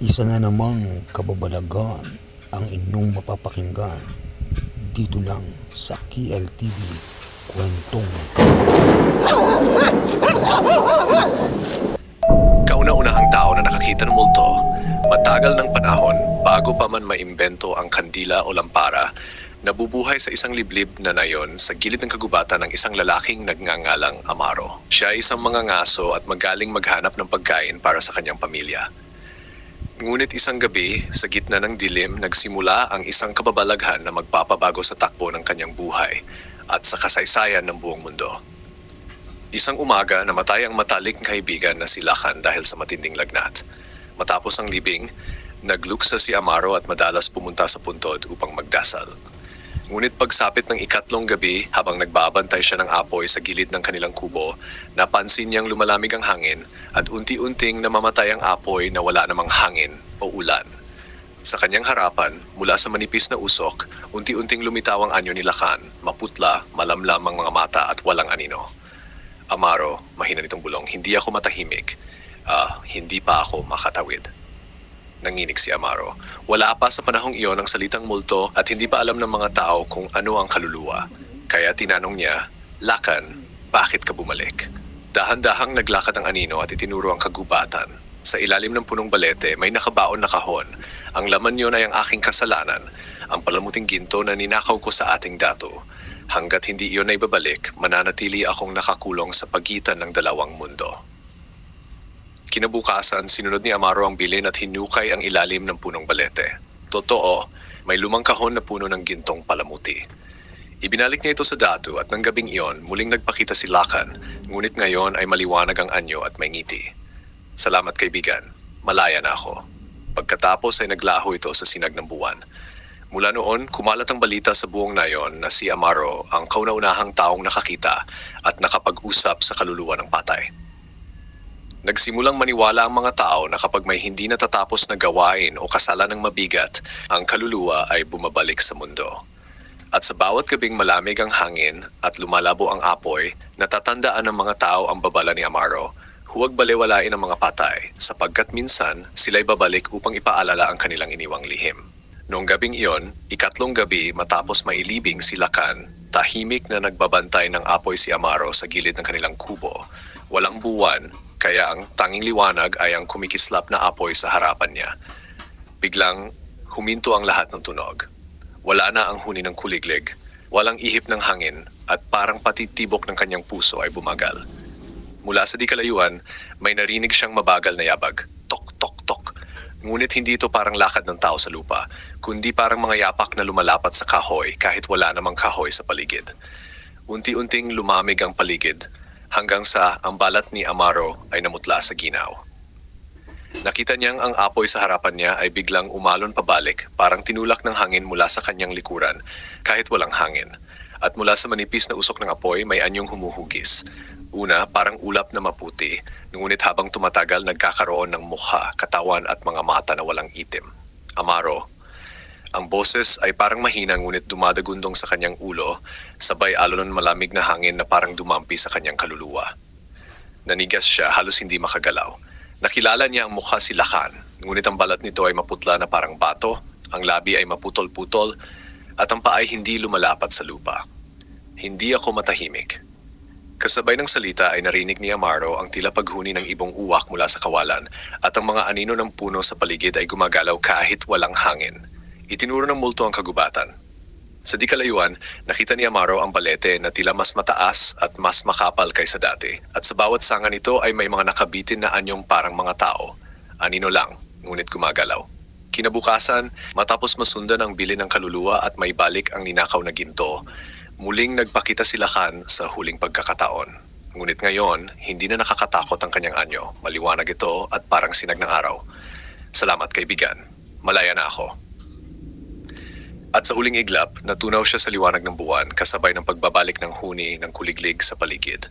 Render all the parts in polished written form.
Isa na namang kababalagan ang inyong mapapakinggan dito lang sa KLTV Kwentong Kauna-unahang tao na nakakita ng multo, matagal ng panahon bago pa man maimbento ang kandila o lampara, nabubuhay sa isang liblib na nayon sa gilid ng kagubatan ng isang lalaking nagngangalang Amaro. Siya ay isang mangangaso at magaling maghanap ng pagkain para sa kanyang pamilya. Ngunit isang gabi, sa gitna ng dilim, nagsimula ang isang kababalaghan na magpapabago sa takbo ng kanyang buhay at sa kasaysayan ng buong mundo. Isang umaga, namatay ang matalik na kaibigan na si Lakan dahil sa matinding lagnat. Matapos ang libing, nagluksa si Amaro at madalas pumunta sa puntod upang magdasal. Ngunit pagsapit ng ikatlong gabi, habang nagbabantay siya ng apoy sa gilid ng kanilang kubo, napansin niyang lumalamig ang hangin at unti-unting namamatay ang apoy na wala namang hangin o ulan. Sa kanyang harapan, mula sa manipis na usok, unti-unting lumitaw ang anyo ni Lakan, maputla, malamlam ang mga mata at walang anino. Amaro, mahina nitong bulong, hindi ako matahimik. Hindi pa ako makatawid. Nanginig si Amaro. Wala pa sa panahong iyon ang salitang multo at hindi pa alam ng mga tao kung ano ang kaluluwa. Kaya tinanong niya, Lakan, bakit ka bumalik? Dahan-dahang naglakad ang anino at itinuro ang kagubatan. Sa ilalim ng punong balete, may nakabaon na kahon. Ang laman niyon ay ang aking kasalanan, ang palamuting ginto na ninakaw ko sa ating dato. Hanggat hindi iyon ay babalik, mananatili akong nakakulong sa pagitan ng dalawang mundo. Kinabukasan, sinunod ni Amaro ang bilin at hinukay ang ilalim ng punong balete. Totoo, may lumang kahon na puno ng gintong palamuti. Ibinalik niya ito sa datu at ng gabing iyon, muling nagpakita si Lakan, ngunit ngayon ay maliwanag ang anyo at may ngiti. Salamat kaibigan, malaya na ako. Pagkatapos ay naglaho ito sa sinag ng buwan. Mula noon, kumalat ang balita sa buong nayon na si Amaro ang kauna-unahang taong nakakita at nakapag-usap sa kaluluwa ng patay. Nagsimulang maniwala ang mga tao na kapag may hindi natatapos na gawain o kasalanang mabigat, ang kaluluwa ay bumabalik sa mundo. At sa bawat gabing malamig ang hangin at lumalabo ang apoy, natatandaan ng mga tao ang babala ni Amaro. Huwag balewalain ang mga patay sapagkat minsan sila'y babalik upang ipaalala ang kanilang iniwang lihim. Noong gabing iyon, ikatlong gabi matapos mailibing si Lakan, tahimik na nagbabantay ng apoy si Amaro sa gilid ng kanilang kubo. Walang buwan, kaya ang tanging liwanag ay ang kumikislap na apoy sa harapan niya. Biglang huminto ang lahat ng tunog. Wala na ang huni ng kuliglig, walang ihip ng hangin at parang pati tibok ng kanyang puso ay bumagal. Mula sa di kalayuan, may narinig siyang mabagal na yabag. Tok, tok, tok. Ngunit hindi ito parang lakad ng tao sa lupa, kundi parang mga yapak na lumalapat sa kahoy kahit wala namang kahoy sa paligid. Unti-unting lumamig ang paligid hanggang sa ang balat ni Amaro ay namutla sa ginaw. Nakita niyang ang apoy sa harapan niya ay biglang umalon pabalik, parang tinulak ng hangin mula sa kanyang likuran kahit walang hangin. At mula sa manipis na usok ng apoy may anyong humuhugis. Una, parang ulap na maputi, ngunit habang tumatagal nagkakaroon ng mukha, katawan at mga mata na walang itim. Amaro. Ang boses ay parang mahina ngunit dumadagundong sa kanyang ulo, sabay alon ng malamig na hangin na parang dumampi sa kanyang kaluluwa. Nanigas siya, halos hindi makagalaw. Nakilala niya ang mukha si Lakan, ngunit ang balat nito ay maputla na parang bato, ang labi ay maputol-putol, at ang paa ay hindi lumalapat sa lupa. Hindi ako matahimik. Kasabay ng salita ay narinig ni Amaro ang tila paghuni ng ibong uwak mula sa kawalan at ang mga anino ng puno sa paligid ay gumagalaw kahit walang hangin. Itinuro ng multo ang kagubatan. Sa di kalayuan, nakita ni Amaro ang balete na tila mas mataas at mas makapal kaysa dati. At sa bawat sanga nito ay may mga nakabitin na anyong parang mga tao. Anino lang, ngunit gumagalaw. Kinabukasan, matapos masundan ang bilin ng kaluluwa at may balik ang ninakaw na ginto, muling nagpakita si Lakan sa huling pagkakataon. Ngunit ngayon, hindi na nakakatakot ang kanyang anyo. Maliwanag ito at parang sinag ng araw. Salamat kaibigan. Malaya na ako. At sa huling iglap, natunaw siya sa liwanag ng buwan kasabay ng pagbabalik ng huni ng kuliglig sa paligid.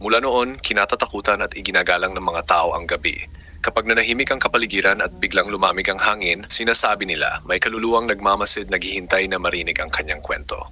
Mula noon, kinatatakutan at iginagalang ng mga tao ang gabi. Kapag nanahimik ang kapaligiran at biglang lumamig ang hangin, sinasabi nila may kaluluwang nagmamasid naghihintay na marinig ang kanyang kwento.